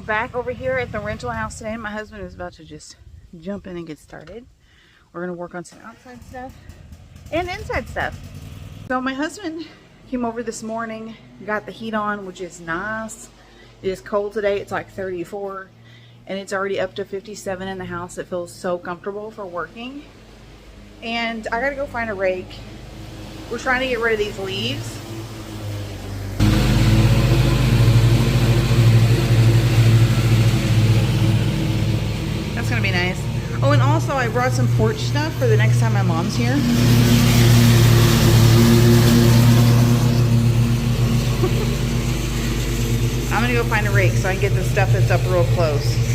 we're back over here at the rental house today. My husband is about to just jump in and get started. We're going to work on some outside stuff and inside stuff. So my husband came over this morning, got the heat on, which is nice. It is cold today. It's like 34 and it's already up to 57 in the house. It feels so comfortable for working. And I got to go find a rake. We're trying to get rid of these leaves. That's gonna be nice. Oh, and also I brought some porch stuff for the next time my mom's here. I'm gonna go find a rake so I can get the stuff that's up real close.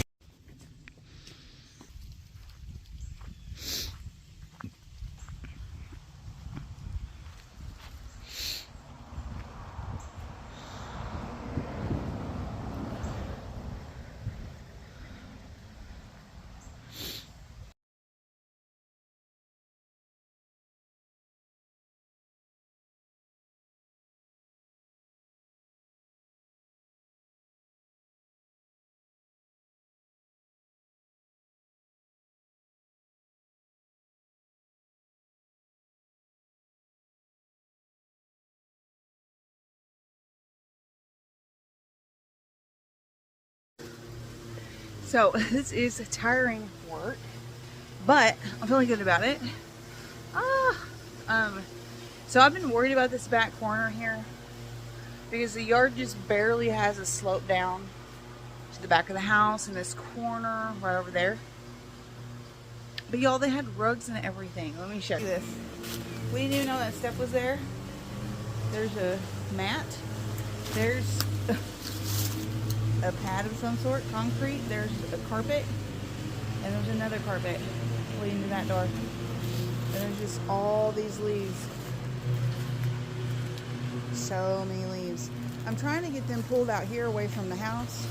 So this is tiring work, but I'm feeling good about it. So I've been worried about this back corner here because the yard just barely has a slope down to the back of the house and this corner right over there. But y'all, they had rugs and everything. Let me show you this. We didn't even know that step was there. There's a mat. There's a pad of some sort, concrete. There's a carpet, and there's another carpet leading to that door. And there's just all these leaves. So many leaves. I'm trying to get them pulled out here away from the house,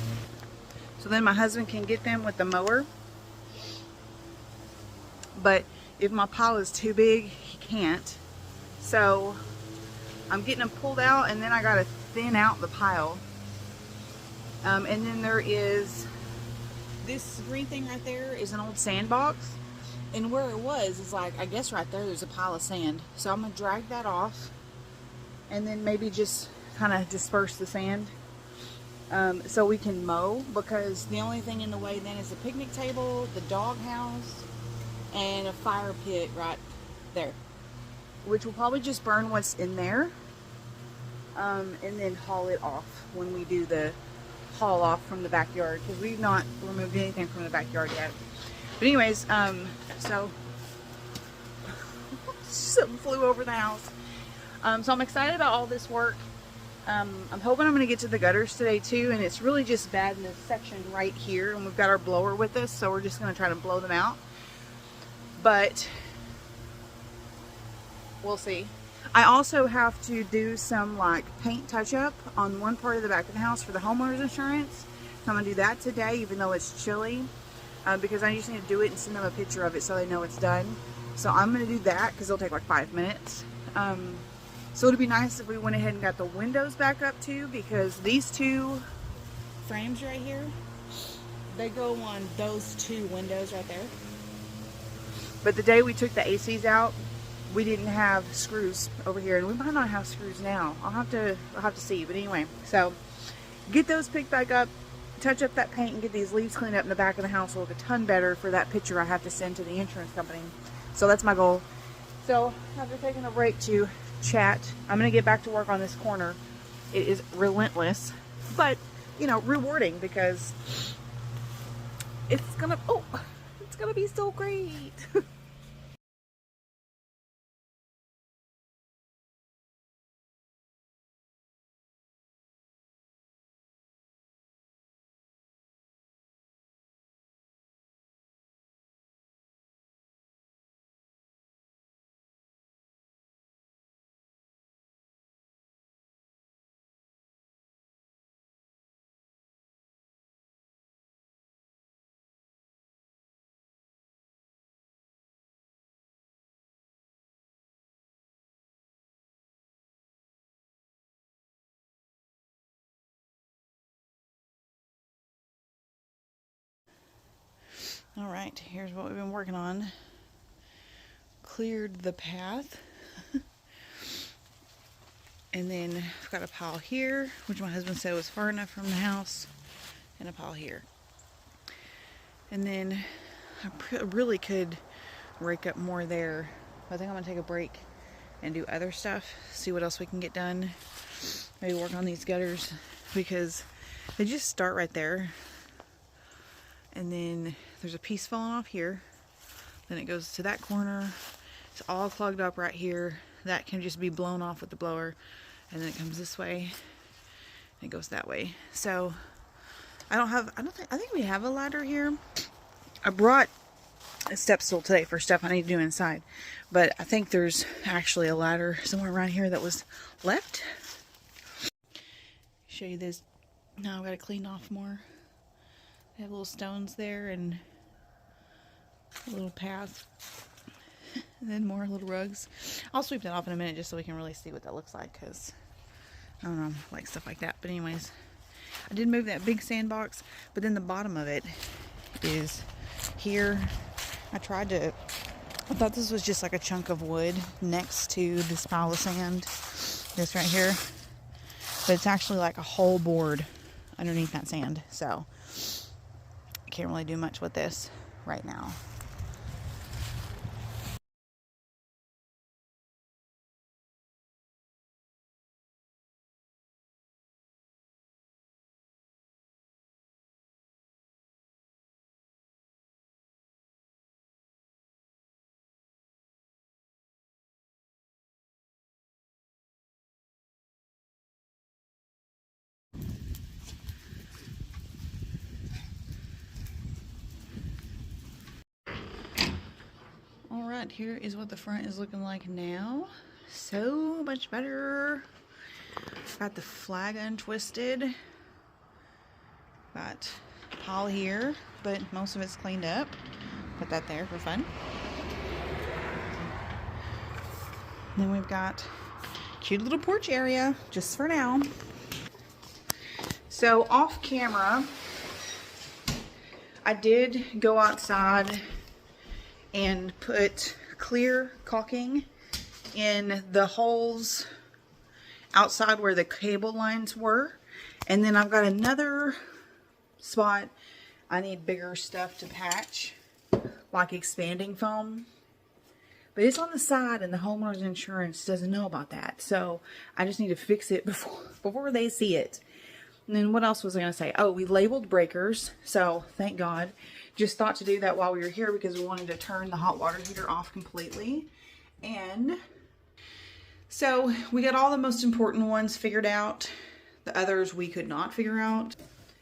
so then my husband can get them with the mower. But if my pile is too big, he can't. So I'm getting them pulled out, and then I gotta thin out the pile. And then there is this green thing right there is an old sandbox, and where it was is like, I guess right there's a pile of sand. So I'm gonna drag that off and then maybe just kind of disperse the sand so we can mow, because the only thing in the way then is the picnic table, the dog house, and a fire pit right there, which will probably just burn what's in there and then haul it off when we do the haul off from the backyard, because we've not removed anything from the backyard yet. But anyways, so something flew over the house. So I'm excited about all this work. I'm hoping I'm going to get to the gutters today too, and it's really just bad in this section right here, and we've got our blower with us, so we're just going to try to blow them out. But we'll see. I also have to do some like paint touch-up on one part of the back of the house for the homeowner's insurance. So I'm gonna do that today, even though it's chilly, because I just need to do it and send them a picture of it so they know it's done. So I'm gonna do that because it'll take like 5 minutes. So it'd be nice if we went ahead and got the windows back up too, because these two frames right here, they go on those two windows right there. But the day we took the ACs out, we didn't have screws over here, and we might not have screws now. I'll have to see. But anyway, so get those picked back up, touch up that paint, and get these leaves cleaned up in the back of the house. Will look a ton better for that picture I have to send to the insurance company. So that's my goal. So after taking a break to chat, I'm gonna get back to work on this corner. It is relentless, but you know, rewarding, because it's gonna be so great. All right, here's what we've been working on. Cleared the path. And then I've got a pile here, which my husband said was far enough from the house, and a pile here. And then I really could rake up more there. I think I'm gonna take a break and do other stuff, see what else we can get done. Maybe work on these gutters, because they just start right there. And then there's a piece falling off here. Then it goes to that corner. It's all clogged up right here. That can just be blown off with the blower. And then it comes this way. And it goes that way. So I think we have a ladder here. I brought a step stool today for stuff I need to do inside. But I think there's actually a ladder somewhere around here that was left. Show you this. Now I've got to clean off more. I have little stones there and a little path. And then more little rugs. I'll sweep that off in a minute just so we can really see what that looks like, because I don't know, I like stuff like that. But anyways, I did move that big sandbox, but then the bottom of it is here. I thought this was just like a chunk of wood next to this pile of sand, this right here, but it's actually like a whole board underneath that sand. So I can't really do much with this right now. Alright, here is what the front is looking like now. So much better. Got the flag untwisted. Got a pile here, but most of it's cleaned up. Put that there for fun. Then we've got a cute little porch area, just for now. So off camera, I did go outside and put clear caulking in the holes outside where the cable lines were. And then I've got another spot I need bigger stuff to patch, like expanding foam. But it's on the side and the homeowner's insurance doesn't know about that. So I just need to fix it before they see it. And then what else was I going to say? Oh, we labeled breakers. So thank God. Just thought to do that while we were here because we wanted to turn the hot water heater off completely. And so we got all the most important ones figured out. The others we could not figure out.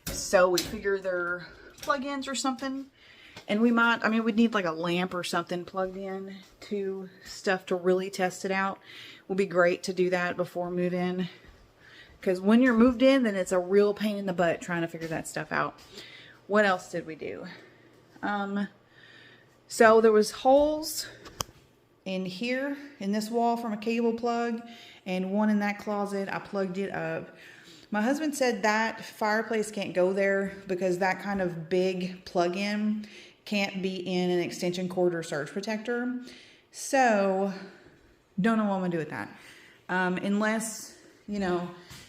So we figured they're plug-ins or something. And we might, we'd need like a lamp or something plugged in to stuff to really test it out. It would be great to do that before move-in. Because when you're moved in, then it's a real pain in the butt trying to figure that stuff out. What else did we do? So there was holes in here, in this wall from a cable plug, and one in that closet. I plugged it up. My husband said that fireplace can't go there because that kind of big plug-in can't be in an extension cord or surge protector. So, don't know what I'm gonna do with that. Unless,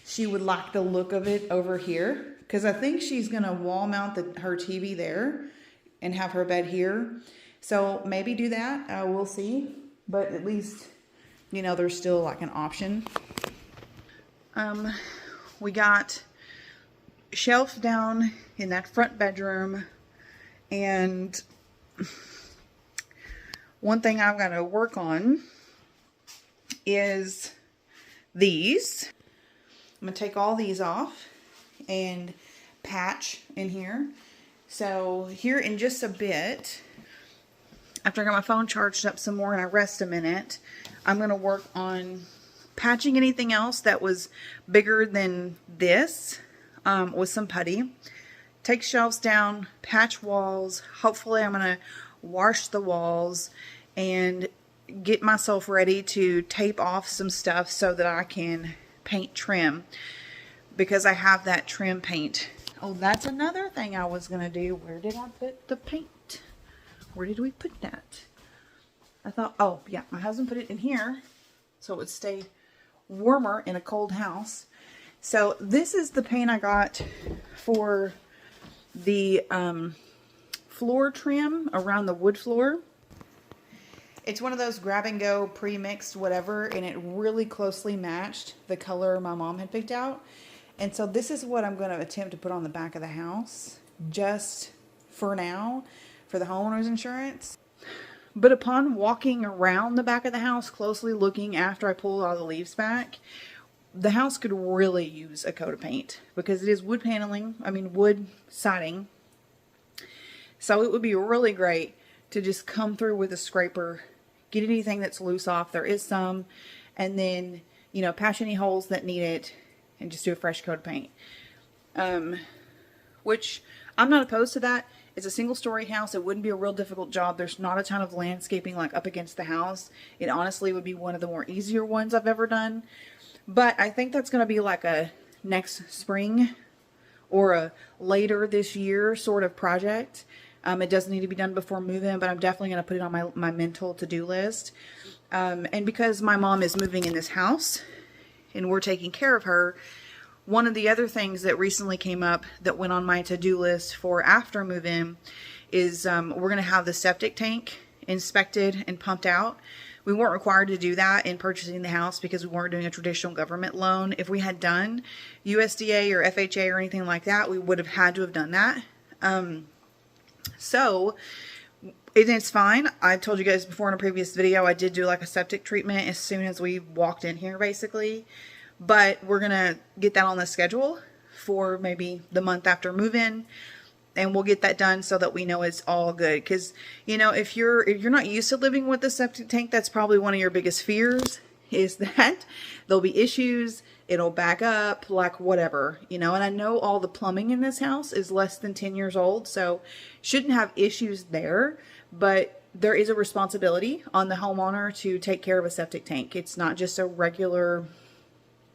she would like the look of it over here. Because I think she's gonna wall mount her TV there and have her bed here. So maybe do that, we'll see. But at least, there's still like an option. We got shelf down in that front bedroom. And one thing I've got to work on is these. I'm going to take all these off and patch in here. So here in just a bit, after I got my phone charged up some more and I rest a minute, I'm going to work on patching anything else that was bigger than this with some putty. Take shelves down, patch walls. Hopefully I'm going to wash the walls and get myself ready to tape off some stuff so that I can paint trim, because I have that trim paint. Oh, that's another thing I was going to do. Where did I put the paint? Where did we put that? I thought, oh yeah, my husband put it in here so it would stay warmer in a cold house. So this is the paint I got for the floor trim around the wood floor. It's one of those grab and go pre-mixed whatever, and it really closely matched the color my mom had picked out. And so this is what I'm going to attempt to put on the back of the house just for now for the homeowner's insurance. But upon walking around the back of the house, closely looking after I pulled all the leaves back, the house could really use a coat of paint because it is wood paneling, wood siding. So it would be really great to just come through with a scraper, get anything that's loose off. There is some, and then, patch any holes that need it and just do a fresh coat of paint. Which I'm not opposed to that. It's a single story house. It wouldn't be a real difficult job. There's not a ton of landscaping like up against the house. It honestly would be one of the more easier ones I've ever done. But I think that's going to be like a next spring or a later this year sort of project. It doesn't need to be done before move-in, but I'm definitely going to put it on my mental to-do list. And because my mom is moving in this house and we're taking care of her, one of the other things that recently came up that went on my to-do list for after move-in is we're going to have the septic tank inspected and pumped out. We weren't required to do that in purchasing the house because we weren't doing a traditional government loan. If we had done USDA or FHA or anything like that, we would have had to have done that. So it's fine. I told you guys before in a previous video, I did do like a septic treatment as soon as we walked in here basically. But we're going to get that on the schedule for maybe the month after move-in. And we'll get that done so that we know it's all good. Because, if you're not used to living with a septic tank, that's probably one of your biggest fears is that there'll be issues. It'll back up, like whatever, And I know all the plumbing in this house is less than 10 years old. So shouldn't have issues there. But there is a responsibility on the homeowner to take care of a septic tank. It's not just a regular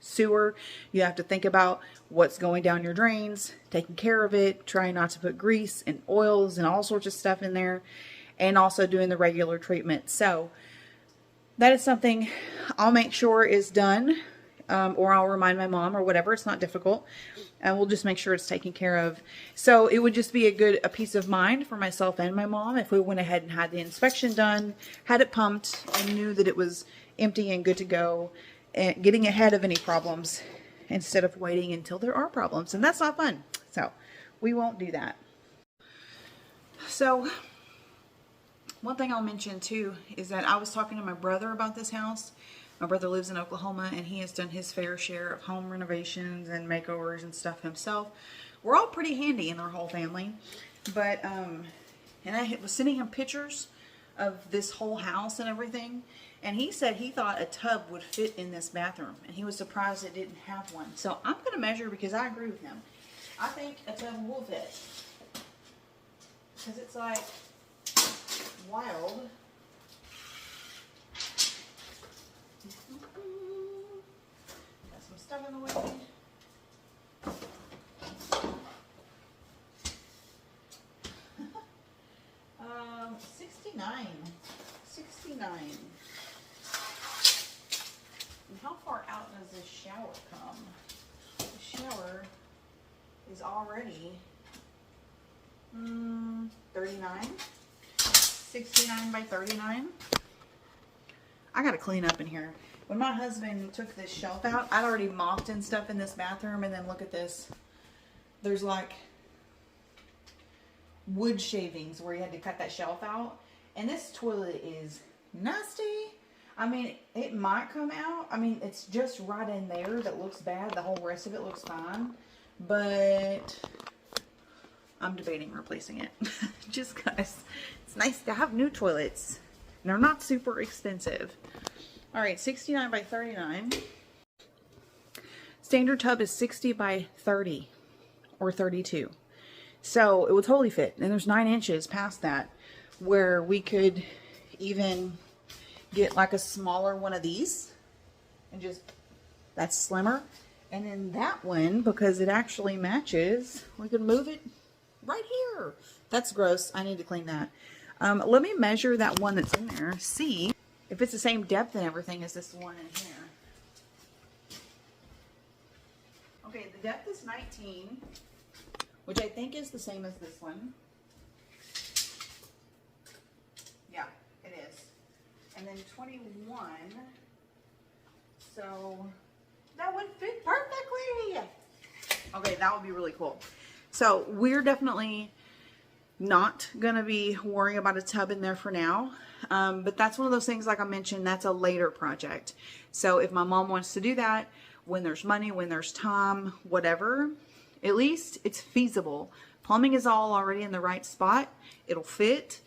sewer. You have to think about what's going down your drains, taking care of it, trying not to put grease and oils and all sorts of stuff in there, and also doing the regular treatment. So that is something I'll make sure is done, or I'll remind my mom or whatever. It's not difficult, and we'll just make sure it's taken care of. So it would just be a peace of mind for myself and my mom if we went ahead and had the inspection done, had it pumped, and knew that it was empty and good to go, and getting ahead of any problems instead of waiting until there are problems. And that's not fun. So we won't do that. So one thing I'll mention too is that I was talking to my brother about this house. My brother lives in Oklahoma and he has done his fair share of home renovations and makeovers and stuff himself. We're all pretty handy in our whole family. But, and I was sending him pictures of this whole house and everything. And he said he thought a tub would fit in this bathroom. And he was surprised it didn't have one. So I'm going to measure because I agree with him. I think a tub will fit. Because it's like wild. Got some stuff in the way. 69. And how far out does this shower come? The shower is already 39. 69 by 39. I gotta clean up in here. When my husband took this shelf out, I'd already mopped and stuff in this bathroom, and then look at this. There's like wood shavings where you had to cut that shelf out. And this toilet is nasty. I mean, it might come out. I mean, it's just right in there that looks bad. The whole rest of it looks fine. But I'm debating replacing it. Just because it's nice to have new toilets. And they're not super expensive. Alright, 69 by 39. Standard tub is 60 by 30 or 32. So it will totally fit. And there's 9 inches past that where we could even get like a smaller one of these and just, that's slimmer. And then that one, because it actually matches, we could move it right here. That's gross. I need to clean that. Let me measure that one that's in there. See if it's the same depth and everything as this one in here. Okay, the depth is 19, which I think is the same as this one. Yeah, it is. And then 21. So that would fit perfectly. Okay, that would be really cool. So we're definitely not gonna be worrying about a tub in there for now. But that's one of those things, like I mentioned, that's a later project. So if my mom wants to do that, when there's money, when there's time, whatever, at least it's feasible. Plumbing is all already in the right spot. It'll fit.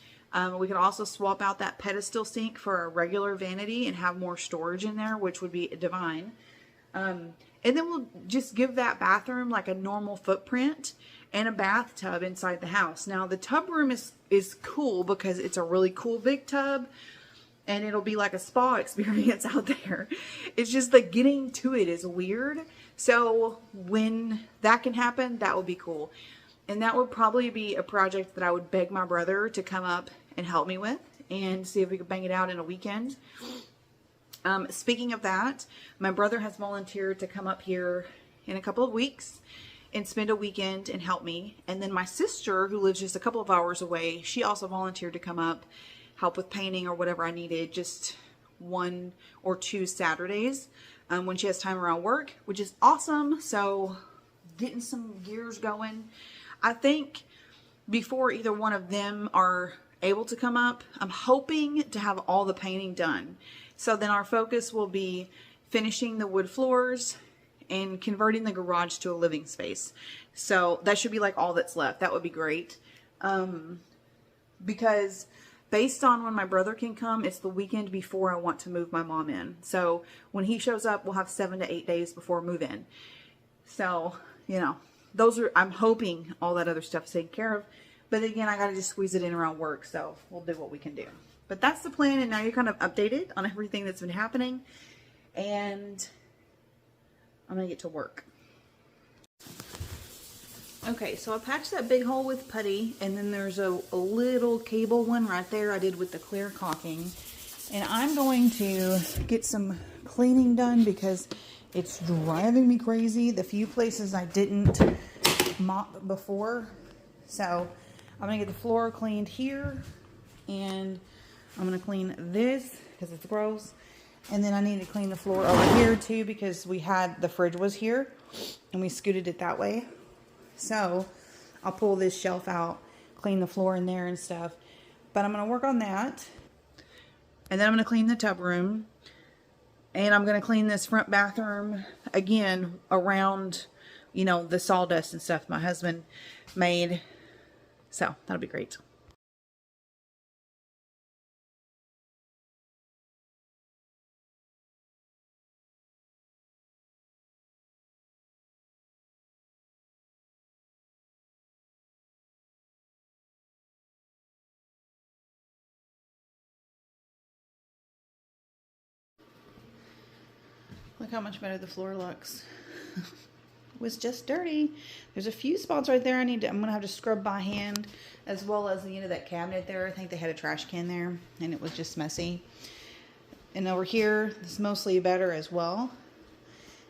We could also swap out that pedestal sink for a regular vanity and have more storage in there, which would be divine. And then we'll just give that bathroom like a normal footprint and a bathtub inside the house. Now the tub room is cool because it's a really cool big tub and it'll be like a spa experience out there. It's just like getting to it is weird. So when that can happen, that would be cool. And that would probably be a project that I would beg my brother to come up and help me with and see if we could bang it out in a weekend. Speaking of that, my brother has volunteered to come up here in a couple of weeks and spend a weekend and help me. And then my sister, who lives just a couple of hours away, she also volunteered to come up, help with painting or whatever I needed, just 1 or 2 Saturdays when she has time around work, which is awesome. So getting some gears going. I think before either one of them are able to come up, I'm hoping to have all the painting done. So then our focus will be finishing the wood floors and converting the garage to a living space. So that should be like all that's left. That would be great. Because based on when my brother can come, it's the weekend before I want to move my mom in. So when he shows up, we'll have 7 to 8 days before move in. So, you know, those are, I'm hoping all that other stuff's taken care of. But again, I got to just squeeze it in around work. So we'll do what we can do. But that's the plan. And now you're kind of updated on everything that's been happening. And I'm going to get to work. Okay, so I patched that big hole with putty. And then there's a little cable one right there I did with the clear caulking. And I'm going to get some cleaning done because it's driving me crazy. The few places I didn't mop before. So I'm going to get the floor cleaned here. And I'm going to clean this because it's gross. And then I need to clean the floor over here too because we had, the fridge was here and we scooted it that way. So I'll pull this shelf out, clean the floor in there and stuff. But I'm going to work on that. And then I'm going to clean the tub room. And I'm going to clean this front bathroom again around, you know, the sawdust and stuff my husband made. So that'll be great. Look how much better the floor looks. It was just dirty. There's a few spots right there I'm gonna have to scrub by hand, as well as the end of that cabinet there. I think they had a trash can there and it was just messy. And over here, it's mostly better as well.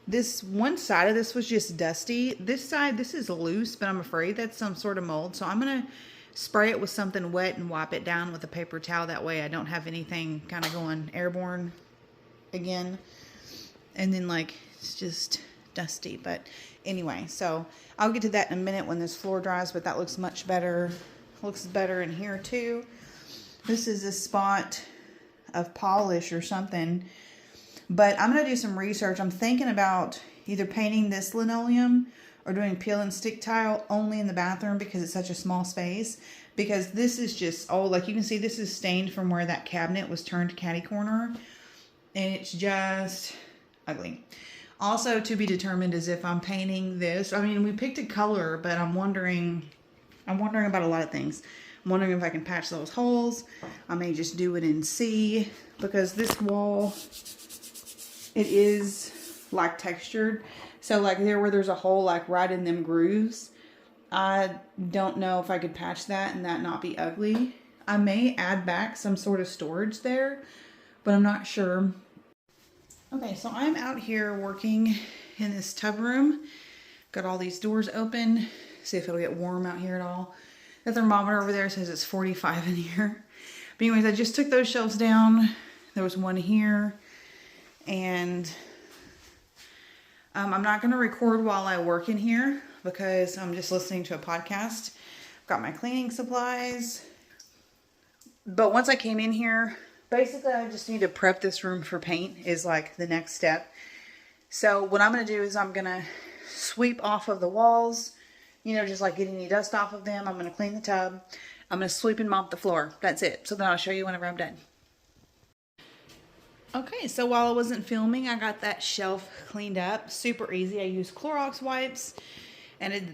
This one side of this was just dusty. This side, this is loose, but I'm afraid that's some sort of mold. So I'm gonna spray it with something wet and wipe it down with a paper towel. That way I don't have anything kind of going airborne again. And then like, it's just dusty. But anyway, so I'll get to that in a minute when this floor dries, but that looks much better. Looks better in here too. This is a spot of polish or something. But I'm going to do some research. I'm thinking about either painting this linoleum or doing peel and stick tile only in the bathroom because it's such a small space. Because this is just, oh, like you can see this is stained from where that cabinet was turned catty corner. And it's just ugly. Also to be determined is if I'm painting this. I mean, we picked a color, but I'm wondering about a lot of things. I'm wondering if I can patch those holes. I may just do it in C because this wall, it is like textured. So like there where there's a hole like right in them grooves, I don't know if I could patch that and that not be ugly. I may add back some sort of storage there, but I'm not sure. Okay, so I'm out here working in this tub room. Got all these doors open. See if it'll get warm out here at all. The thermometer over there says it's 45 in here. But anyways, I just took those shelves down. There was one here. And I'm not going to record while I work in here because I'm just listening to a podcast. I've got my cleaning supplies. But once I came in here, basically I just need to prep this room for paint is like the next step. So what I'm going to do is I'm going to sweep off of the walls, you know, just like getting any dust off of them. I'm going to clean the tub. I'm going to sweep and mop the floor. That's it. So then I'll show you whenever I'm done. Okay, so while I wasn't filming, I got that shelf cleaned up. Super easy. I used Clorox wipes and it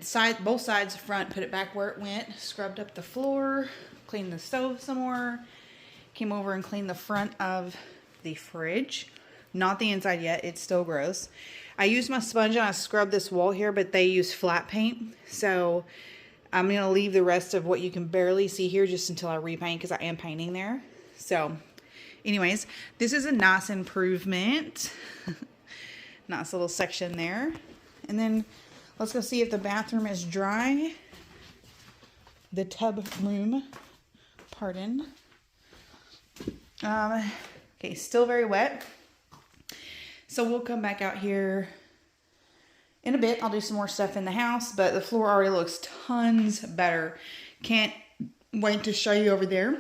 both sides, front, put it back where it went, scrubbed up the floor, cleaned the stove some more, came over and cleaned the front of the fridge. Not the inside yet. It's still gross. I used my sponge and I scrubbed this wall here, but they use flat paint. So I'm going to leave the rest of what you can barely see here just until I repaint because I am painting there. So anyways, this is a nice improvement. Nice little section there. And then let's go see if the bathroom is dry. The tub room, pardon. Okay, still very wet. So we'll come back out here in a bit. I'll do some more stuff in the house, but the floor already looks tons better. Can't wait to show you over there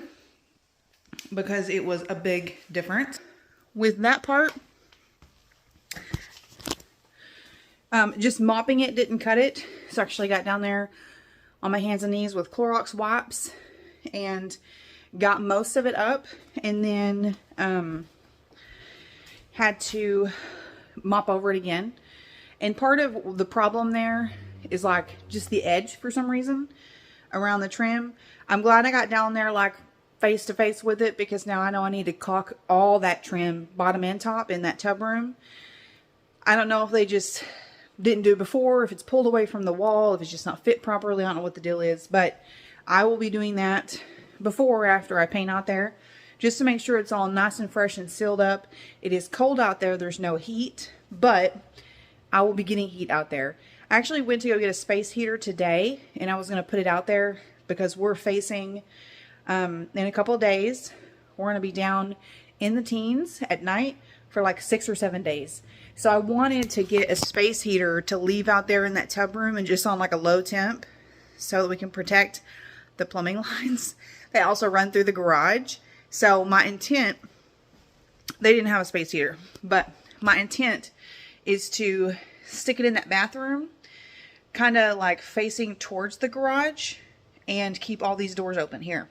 because it was a big difference. With that part, just mopping it didn't cut it. So I actually got down there on my hands and knees with Clorox wipes and got most of it up, and then had to mop over it again. And part of the problem there is like just the edge for some reason around the trim. I'm glad I got down there like face to face with it because now I know I need to caulk all that trim bottom and top in that tub room. I don't know if they just didn't do it before, if it's pulled away from the wall, if it's just not fit properly. I don't know what the deal is, but I will be doing that before or after I paint out there, just to make sure it's all nice and fresh and sealed up. It is cold out there. There's no heat, but I will be getting heat out there. I actually went to go get a space heater today, and I was going to put it out there because we're facing, in a couple of days, we're going to be down in the teens at night for like 6 or 7 days. So I wanted to get a space heater to leave out there in that tub room and just on like a low temp so that we can protect the plumbing lines. They also run through the garage. So my intent, they didn't have a space heater, but my intent is to stick it in that bathroom, kind of like facing towards the garage, and keep all these doors open here,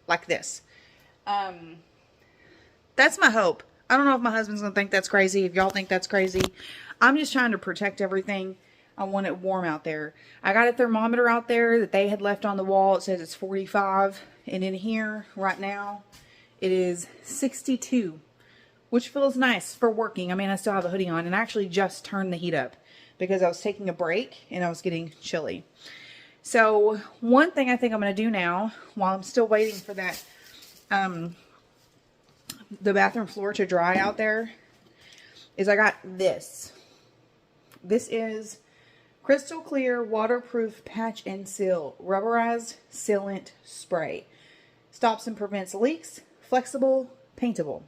like this. That's my hope. I don't know if my husband's going to think that's crazy, if y'all think that's crazy. I'm just trying to protect everything. I want it warm out there. I got a thermometer out there that they had left on the wall. It says it's 45. And in here right now, it is 62, which feels nice for working. I mean, I still have a hoodie on, and I actually just turned the heat up because I was taking a break and I was getting chilly. So one thing I think I'm going to do now, while I'm still waiting for that, the bathroom floor to dry out there, is I got this. This is Crystal Clear Waterproof Patch and Seal Rubberized Sealant Spray. Stops and prevents leaks. Flexible, paintable.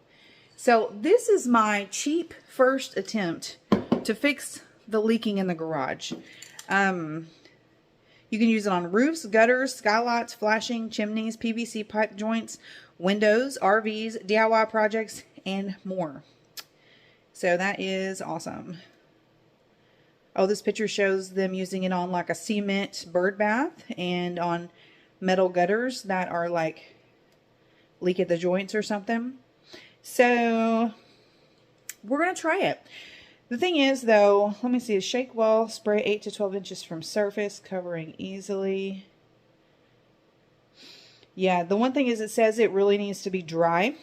So this is my cheap first attempt to fix the leaking in the garage. You can use it on roofs, gutters, skylights, flashing, chimneys, PVC pipe joints, windows, RVs, DIY projects, and more. So that is awesome. Oh, this picture shows them using it on like a cement bird bath and on metal gutters that are like leak at the joints or something. So we're going to try it. The thing is though, let me see, shake well, spray 8 to 12 inches from surface, covering easily. Yeah, the one thing is it says it really needs to be dry.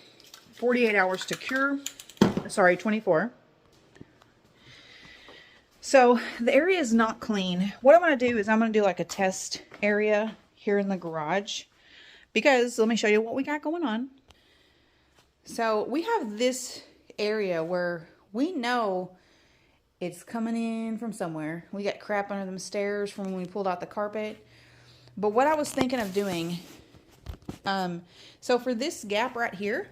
48 hours to cure. Sorry, 24. So the area is not clean. What I'm going to do is I'm going to do like a test area here in the garage, because let me show you what we got going on. So we have this area where we know it's coming in from somewhere. We got crap under them stairs from when we pulled out the carpet. But what I was thinking of doing, so for this gap right here,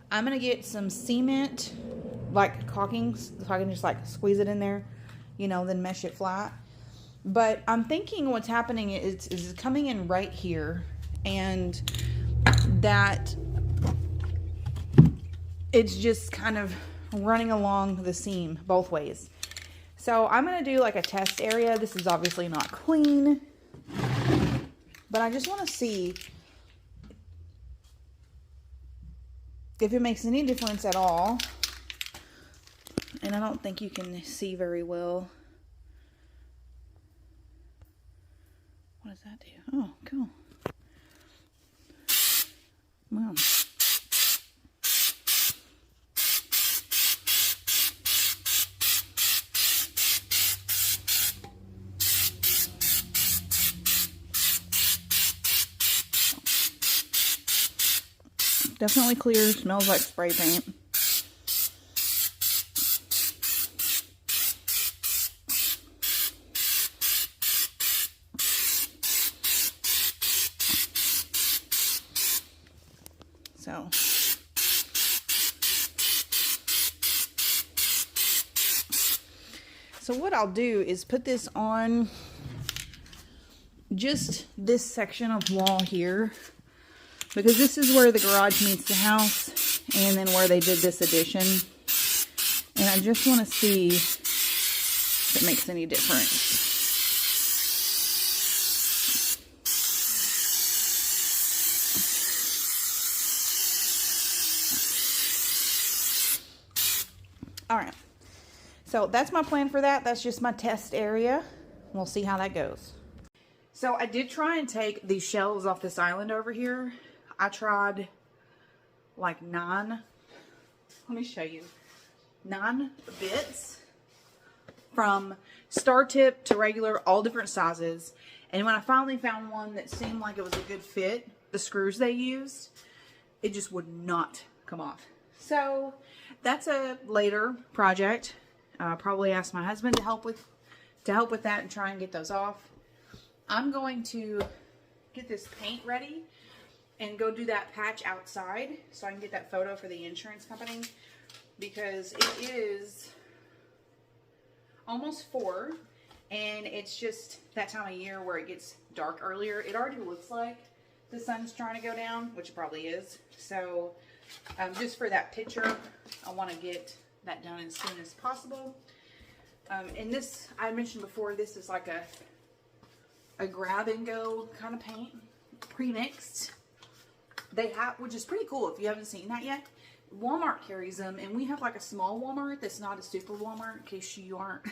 I'm going to get some cement, like caulking, so I can just like squeeze it in there, you know, then mesh it flat. But I'm thinking what's happening is it's coming in right here, and that it's just kind of running along the seam both ways. So I'm going to do like a test area. This is obviously not clean, but I just want to see if it makes any difference at all. And I don't think you can see very well. What does that do? Oh, cool. Wow. Definitely clear, smells like spray paint. So what I'll do is put this on just this section of wall here, because this is where the garage meets the house, and then where they did this addition. And I just want to see if it makes any difference. All right. So that's my plan for that. That's just my test area. We'll see how that goes. So I did try and take these shelves off this island over here. I tried like 9, let me show you, 9 bits from star tip to regular, all different sizes. And when I finally found one that seemed like it was a good fit, the screws they used, it just would not come off. So that's a later project. Probably ask my husband to help with that and try and get those off. I'm going to get this paint ready and go do that patch outside so I can get that photo for the insurance company, because it is almost 4 and it's just that time of year where it gets dark earlier. It already looks like the sun's trying to go down, which it probably is. So just for that picture, I want to get that done as soon as possible. And this, I mentioned before, this is like a grab and go kind of paint, pre-mixed. They have, which is pretty cool if you haven't seen that yet. Walmart carries them, and we have like a small Walmart that's not a super Walmart, in case you aren't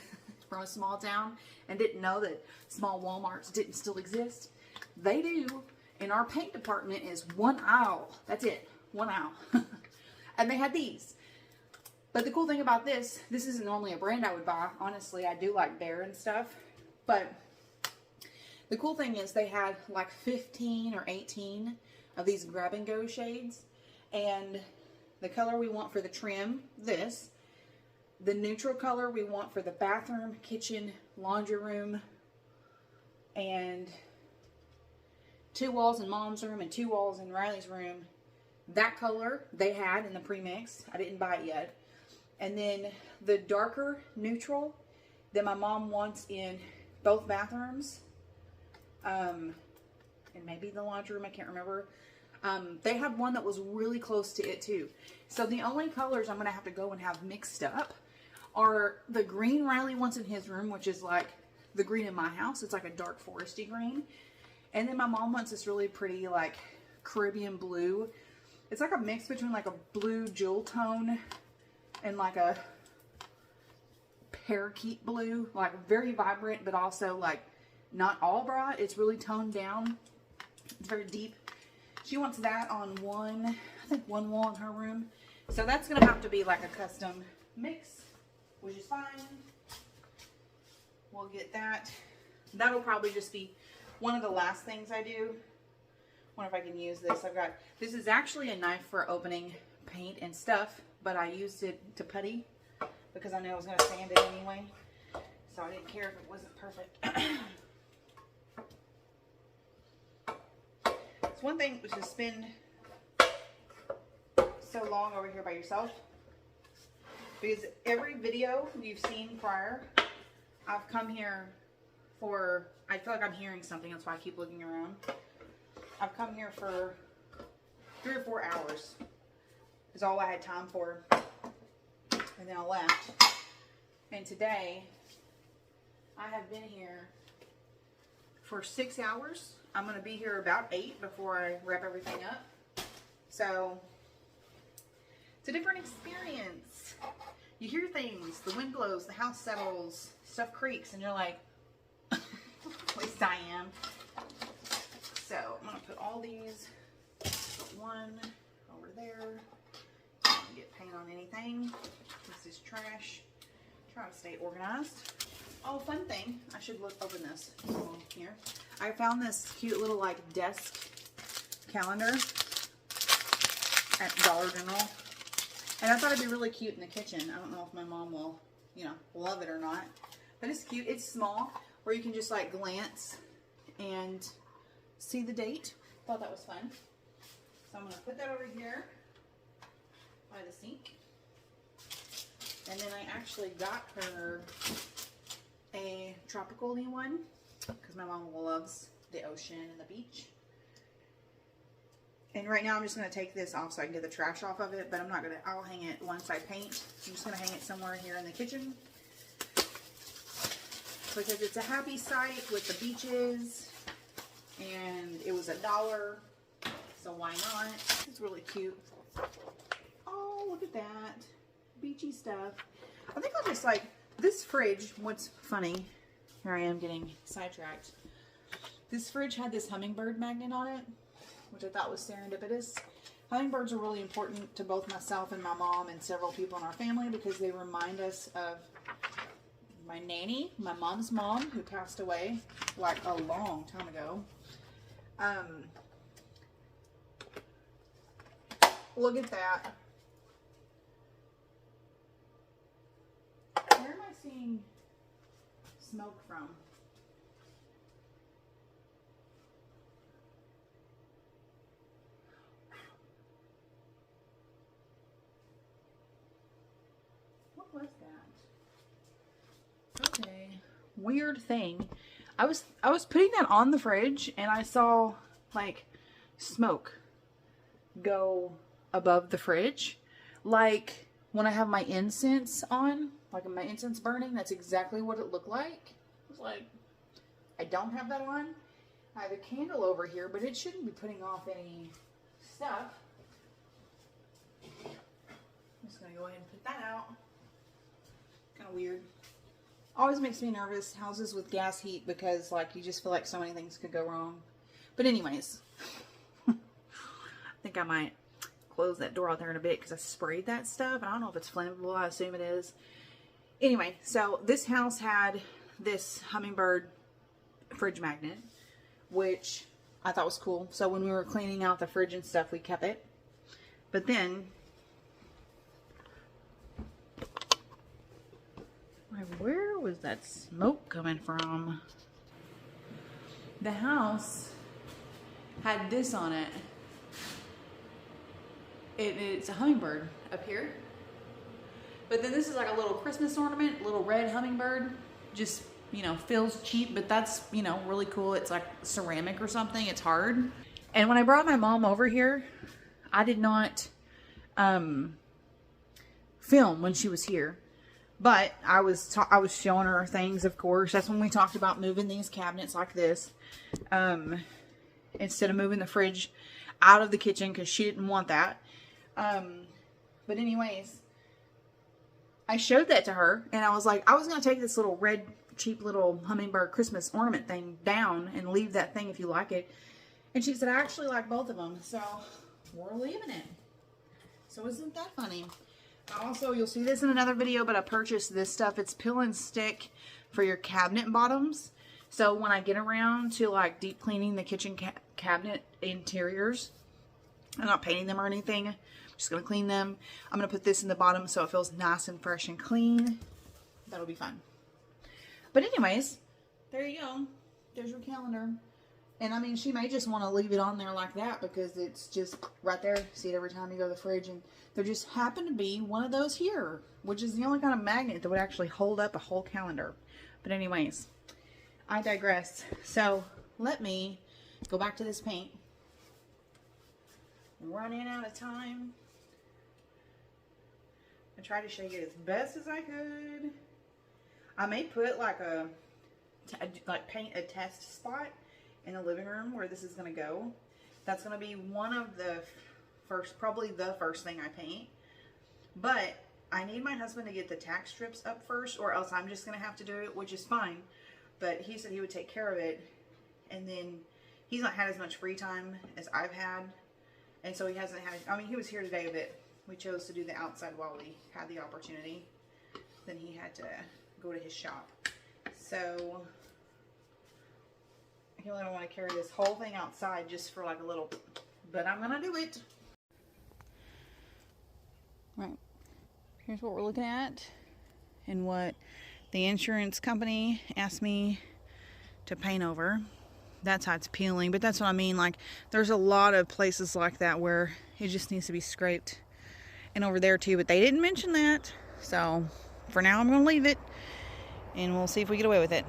from a small town and didn't know that small Walmarts didn't still exist. They do, and our paint department is 1 aisle. That's it, 1 aisle. And they had these. But the cool thing about this isn't normally a brand I would buy. Honestly, I do like Bear and stuff. But the cool thing is they had like 15 or 18 of these grab and go shades. And the color we want for the trim, this. The neutral color we want for the bathroom, kitchen, laundry room, and 2 walls in Mom's room and 2 walls in Riley's room. That color they had in the premix. I didn't buy it yet. And then the darker neutral that my mom wants in both bathrooms, and maybe the laundry room, I can't remember. They had one that was really close to it too. So the only colors I'm going to have to go and have mixed up are the green Riley wants in his room, which is like the green in my house. It's like a dark foresty green. And then my mom wants this really pretty like Caribbean blue. It's like a mix between like a blue jewel tone and like a parakeet blue, like very vibrant, but also like not all bright. It's really toned down. It's very deep. She wants that on one wall in her room. So that's going to have to be like a custom mix, which is fine. We'll get that. That'll probably just be one of the last things I do when wonder if I can use this. This is actually a knife for opening paint and stuff, but I used it to putty because I knew I was going to sand it anyway. So I didn't care if it wasn't perfect. It's one thing to spend so long over here by yourself, because every video you've seen prior, I've come here for, I feel like I'm hearing something, that's why I keep looking around. I've come here for 3 or 4 hours is all I had time for, and then I left. And today I have been here for 6 hours. I'm going to be here about 8 before I wrap everything up. So it's a different experience. You hear things, the wind blows, the house settles, stuff creaks, and you're like, at least I am. So I'm going to put all these, put one over there. Don't get paint on anything. This is trash. Try to stay organized. Oh, fun thing. I should open this here. I found this cute little like desk calendar at Dollar General. And I thought it'd be really cute in the kitchen. I don't know if my mom will, love it or not. But it's cute. It's small, where you can just like glance and see the date. Thought that was fun. So I'm going to put that over here by the sink. And then I actually got her a tropical one because my mom loves the ocean and the beach. And right now I'm just going to take this off so I can get the trash off of it, but I'm not going to, I'll hang it once I paint. I'm just going to hang it somewhere here in the kitchen because it's a happy site with the beaches, and it was $1, so why not? It's really cute. Oh, look at that. Beachy stuff. I think I'll just like, this fridge, what's funny, here I am getting sidetracked. This fridge had this hummingbird magnet on it, which I thought was serendipitous. Hummingbirds are really important to both myself and my mom and several people in our family because they remind us of my nanny, my mom's mom, who passed away like a long time ago. Look at that. Where am I seeing smoke from? What was that? Okay. Weird thing. I was putting that on the fridge and I saw like smoke go above the fridge. Like when I have my incense on, like my incense burning, that's exactly what it looked like. I was like, I don't have that on. I have a candle over here, but it shouldn't be putting off any stuff. I'm just going to go ahead and put that out. Kind of weird. Always makes me nervous, houses with gas heat, because like you just feel like so many things could go wrong. But anyways, I think I might close that door out there in a bit because I sprayed that stuff. I don't know if it's flammable. I assume it is. Anyway, so this house had this hummingbird fridge magnet, which I thought was cool. So when we were cleaning out the fridge and stuff, we kept it. But then, where was that smoke coming from? The house had this on it. It's a hummingbird up here. But then this is like a little Christmas ornament, little red hummingbird. Just, feels cheap, but that's, really cool. It's like ceramic or something. It's hard. And when I brought my mom over here, I did not film when she was here. But I was showing her things, of course. That's when we talked about moving these cabinets like this. Instead of moving the fridge out of the kitchen because she didn't want that. But anyways, I showed that to her and I was like, I was going to take this little red, cheap little hummingbird Christmas ornament thing down and leave that thing if you like it. And she said, I actually like both of them. So we're leaving it. So isn't that funny? Also, you'll see this in another video, but I purchased this stuff. It's peel and stick for your cabinet bottoms. So when I get around to like deep cleaning the cabinet interiors. I'm not painting them or anything. I'm just going to clean them. I'm going to put this in the bottom so it feels nice and fresh and clean. That'll be fun. But anyways, there you go. There's your calendar. And I mean, she may just want to leave it on there like that because it's just right there. See it every time you go to the fridge. And there just happened to be one of those here, which is the only kind of magnet that would actually hold up a whole calendar. But anyways, I digress. So let me go back to this paint. I'm running out of time. I tried to shake it as best as I could. I may put like paint a test spot in the living room where this is going to go. That's going to be one of the first, probably the first thing I paint. But I need my husband to get the tack strips up first, or else I'm just going to have to do it, which is fine. But he said he would take care of it. And then he's not had as much free time as I've had. And so he hasn't had, I mean, he was here today, but we chose to do the outside while we had the opportunity. Then he had to go to his shop. So he only want to carry this whole thing outside just for like a little, but I'm gonna do it. Right, here's what we're looking at and what the insurance company asked me to paint over. That's how it's peeling, but that's what I mean. Like, there's a lot of places like that where it just needs to be scraped, and over there too, but they didn't mention that. So for now I'm gonna leave it and we'll see if we get away with it.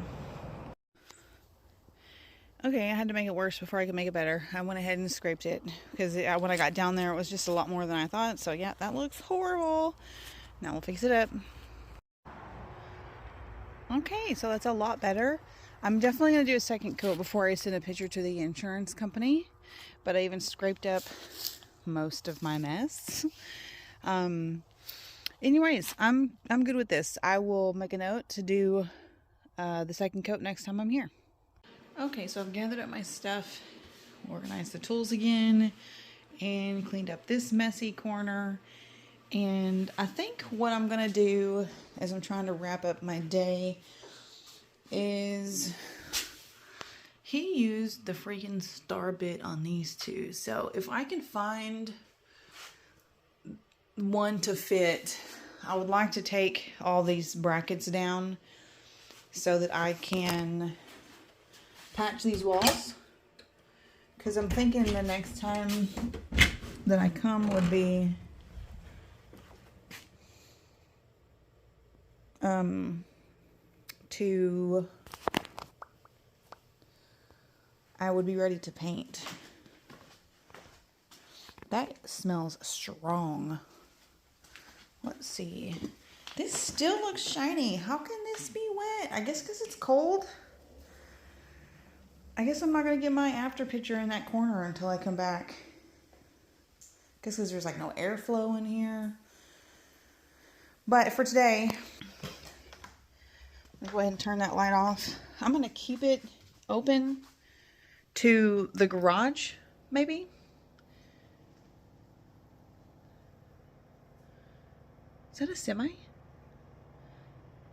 Okay, I had to make it worse before I could make it better. I went ahead and scraped it because when I got down there, it was just a lot more than I thought. So yeah, that looks horrible. Now we'll fix it up. Okay, so that's a lot better. I'm definitely going to do a second coat before I send a picture to the insurance company. But I even scraped up most of my mess. Anyways, I'm good with this. I will make a note to do the second coat next time I'm here. Okay, so I've gathered up my stuff, organized the tools again, and cleaned up this messy corner. And I think what I'm gonna do as I'm trying to wrap up my day is he used the freaking star bit on these two. So if I can find one to fit, I would like to take all these brackets down so that I can patch these walls, because I'm thinking the next time that I come would be I would be ready to paint. That smells strong. Let's see. This still looks shiny. How can this be wet? I guess because it's cold. I guess I'm not going to get my after picture in that corner until I come back. Guess because there's like no airflow in here. But for today, let's go ahead and turn that light off. I'm going to keep it open to the garage, maybe. Is that a semi?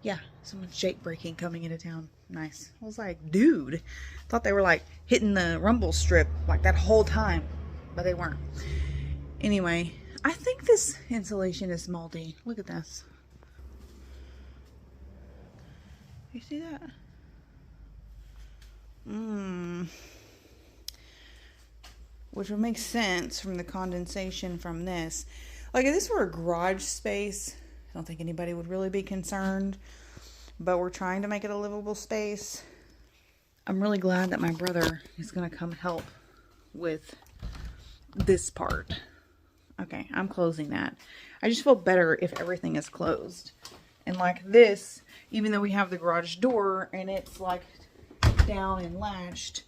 Yeah, someone's jake braking coming into town. Nice. I was like, dude, thought they were like hitting the rumble strip like that whole time, but they weren't. Anyway, I think this insulation is moldy. Look at this. You see that? Which would make sense from the condensation from this. Like, if this were a garage space, I don't think anybody would really be concerned. But we're trying to make it a livable space. I'm really glad that my brother is going to come help with this part. Okay, I'm closing that. I just feel better if everything is closed. And like this, even though we have the garage door and it's like down and latched,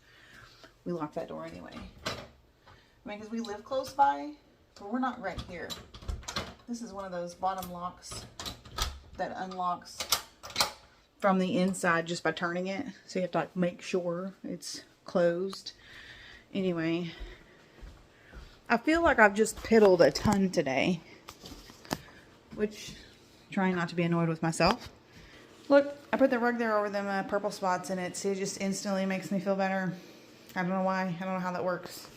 we lock that door anyway. I mean, because we live close by, but we're not right here. This is one of those bottom locks that unlocks from the inside just by turning it. So you have to like make sure it's closed. Anyway, I feel like I've just piddled a ton today, which trying not to be annoyed with myself. Look, I put the rug there over them purple spots in it. See, it just instantly makes me feel better. I don't know why. I don't know how that works.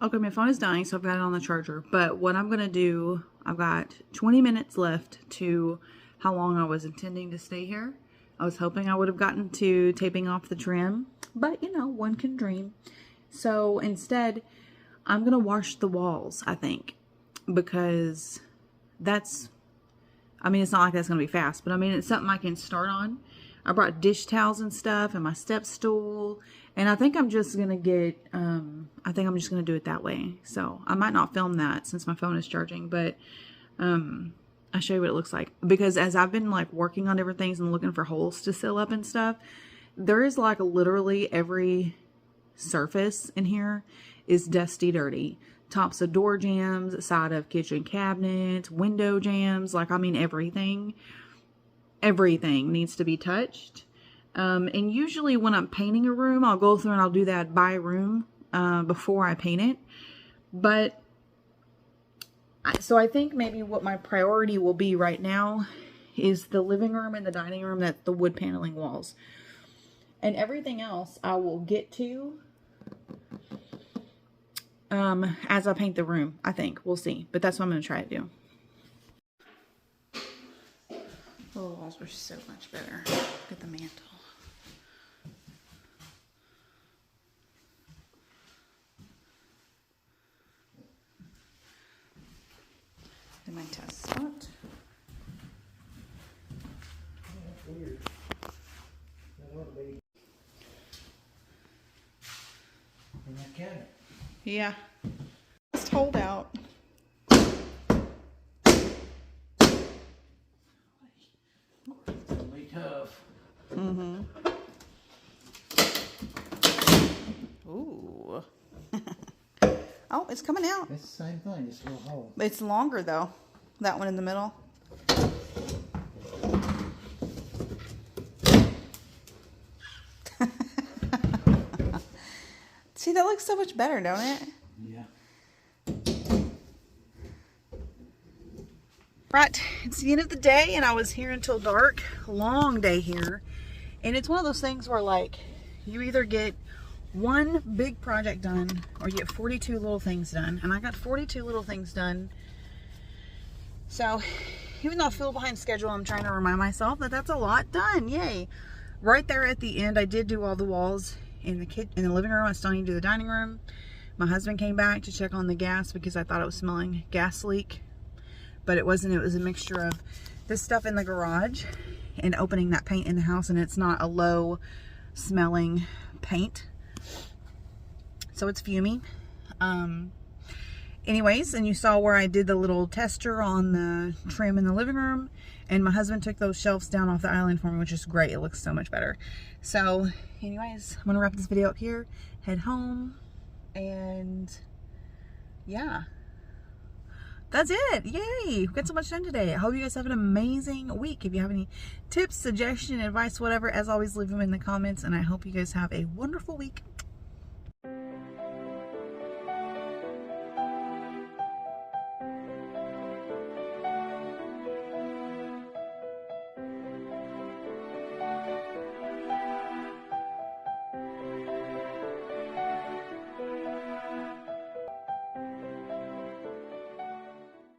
Okay, my phone is dying, so I've got it on the charger. But what I'm going to do, I've got 20 minutes left to how long I was intending to stay here. I was hoping I would have gotten to taping off the trim, but you know, one can dream. So instead, I'm going to wash the walls, I think, because that's, I mean, it's not like that's going to be fast, but I mean, it's something I can start on. I brought dish towels and stuff and my step stool, and I think I'm just going to get, I think I'm just going to do it that way. So I might not film that since my phone is charging, but I'll show you what it looks like. Because as I've been like working on different things and looking for holes to seal up and stuff, there is like literally every surface in here is dusty dirty. Tops of door jams, side of kitchen cabinets, window jams, like I mean everything needs to be touched. And usually when I'm painting a room, I'll go through and I'll do that by room before I paint it. But so I think maybe what my priority will be right now is the living room and the dining room, that's the wood paneling walls. And everything else I will get to as I paint the room, I think. We'll see. But that's what I'm going to try to do. The walls are so much better. Look at the mantle. In my test spot. Weird. That ought to be in that cabinet. Yeah. Just hold out. It's gonna be tough. Mm-hmm. Ooh. Oh, it's coming out. It's the same thing, it's a little hole. It's longer though. That one in the middle. See, that looks so much better, don't it? Yeah. Right, it's the end of the day and I was here until dark. Long day here. And it's one of those things where like you either get one big project done or you get 42 little things done. And I got 42 little things done. So even though I feel behind schedule, I'm trying to remind myself that that's a lot done. Yay. Right there at the end, I did do all the walls in the kitchen, in the living room. I still need to do the dining room. My husband came back to check on the gas because I thought it was smelling gas leak, but it wasn't. It was a mixture of this stuff in the garage and opening that paint in the house, and it's not a low smelling paint, so it's fuming. Anyways, and you saw where I did the little tester on the trim in the living room, and my husband took those shelves down off the island for me, which is great. It looks so much better. So anyways, I'm gonna wrap this video up here, head home, and yeah, that's it. Yay, we got so much done today. I hope you guys have an amazing week. If you have any tips, suggestion, advice, whatever, as always, leave them in the comments, and I hope you guys have a wonderful week.